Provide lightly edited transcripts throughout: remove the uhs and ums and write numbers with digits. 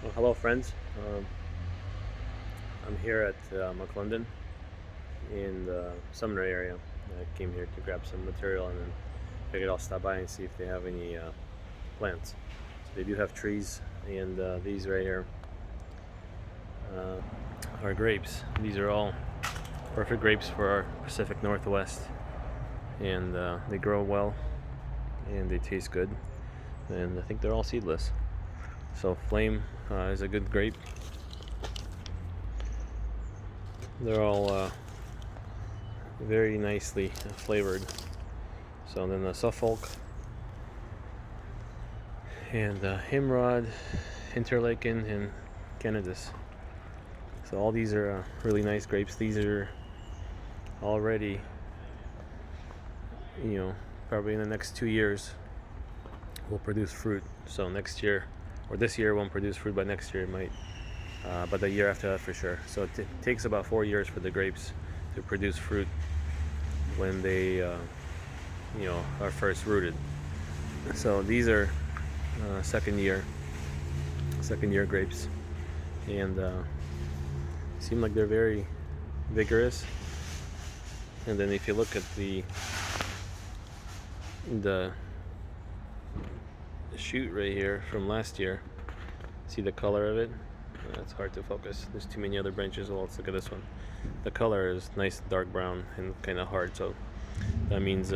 Well, hello, friends. I'm here at McLendon in the SUMNER area. I came here to grab some material and then figured I'll stop by and see if they have any plants. So they do have trees, and these right here uh, are grapes. These are all perfect grapes for our Pacific Northwest, and they grow well and they taste good. And I think they're all seedless. So Flame is a good grape. They're all very nicely flavored. So then the Suffolk and Himrod, Interlaken, and Canadus. So all these are really nice grapes. These are already, probably in the next 2 years will produce fruit. So next year, or this year won't produce fruit, but next year it might. But the year after that for sure. So it takes about 4 years for the grapes to produce fruit when they, are first rooted. So these are second year grapes, and seem like they're very vigorous. And then if you look at the shoot right here from last year, see the color of it? It's hard to focus. There's too many other branches. Well, let's look at this one. The color is nice dark brown and kind of hard, so that means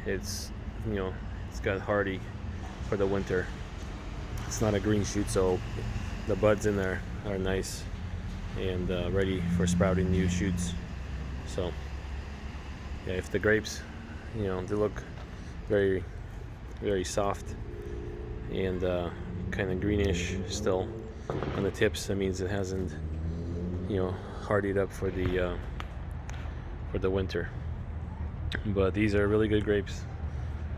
it's it's got hardy for the winter. It's not a green shoot, so the buds in there are nice and ready for sprouting new shoots. So yeah, if the grapes, they look very, very soft and kind of greenish still on the tips, that means it hasn't, hardied up for the winter. But these are really good grapes,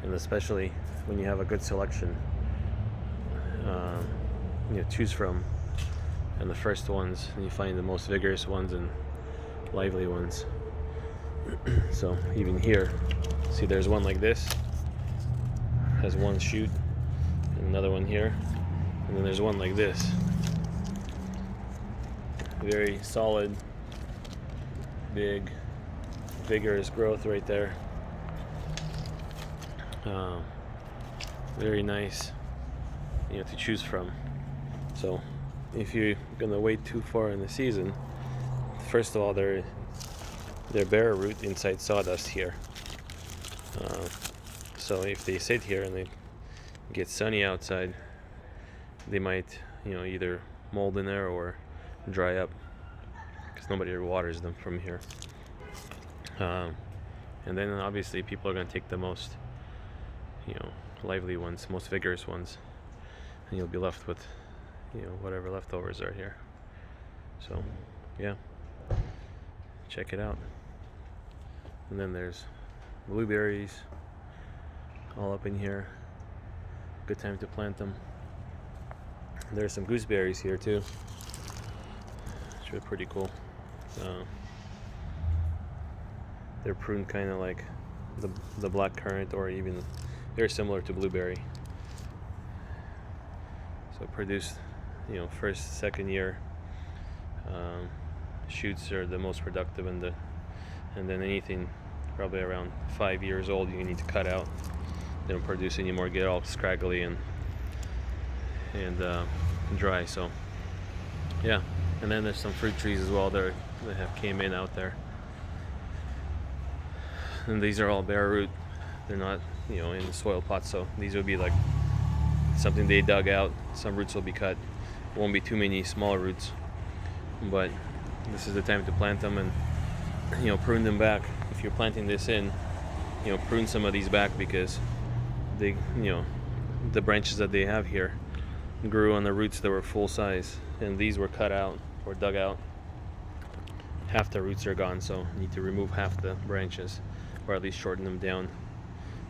and especially when you have a good selection, choose from. And the first ones, you find the most vigorous ones and lively ones. So even here, see, there's one like this, has one shoot, and another one here, and then there's one like this. Very solid, big, vigorous growth right there. Very nice, to choose from. So if you're gonna wait too far in the season, first of all, they're bare root inside sawdust here. So if they sit here and they get sunny outside, they might, either mold in there or dry up because nobody waters them from here. And then obviously people are going to take the most, lively ones, most vigorous ones, and you'll be left with, whatever leftovers are here. So yeah, check it out. And then there's blueberries all up in here. Good time to plant them. There's some gooseberries here too. It's really pretty cool. They're pruned kind of like the black currant, or even very similar to blueberry. So produced, first, second year shoots are the most productive, and then anything probably around 5 years old you need to cut out. They don't produce anymore, get all scraggly and dry. So yeah, and then there's some fruit trees as well that have came in out there, and these are all bare root. They're not in the soil pot, so these would be like something they dug out. Some roots will be cut, won't be too many small roots, but this is the time to plant them and prune them back. If you're planting this in, prune some of these back, because they, the branches that they have here grew on the roots that were full size, and these were cut out or dug out. Half the roots are gone, so you need to remove half the branches, or at least shorten them down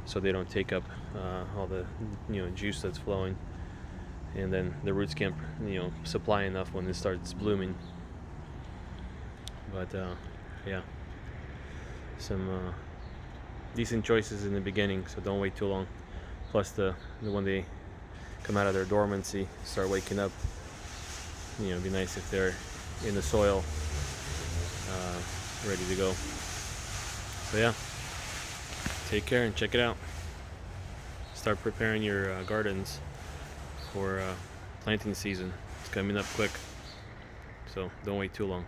so they don't take up all the juice that's flowing, and then the roots can't supply enough when it starts blooming. But yeah, some decent choices in the beginning, so don't wait too long. Plus when they come out of their dormancy, start waking up. You know, it'd be nice if they're in the soil, ready to go. So yeah, take care and check it out. Start preparing your gardens for planting season. It's coming up quick, so don't wait too long.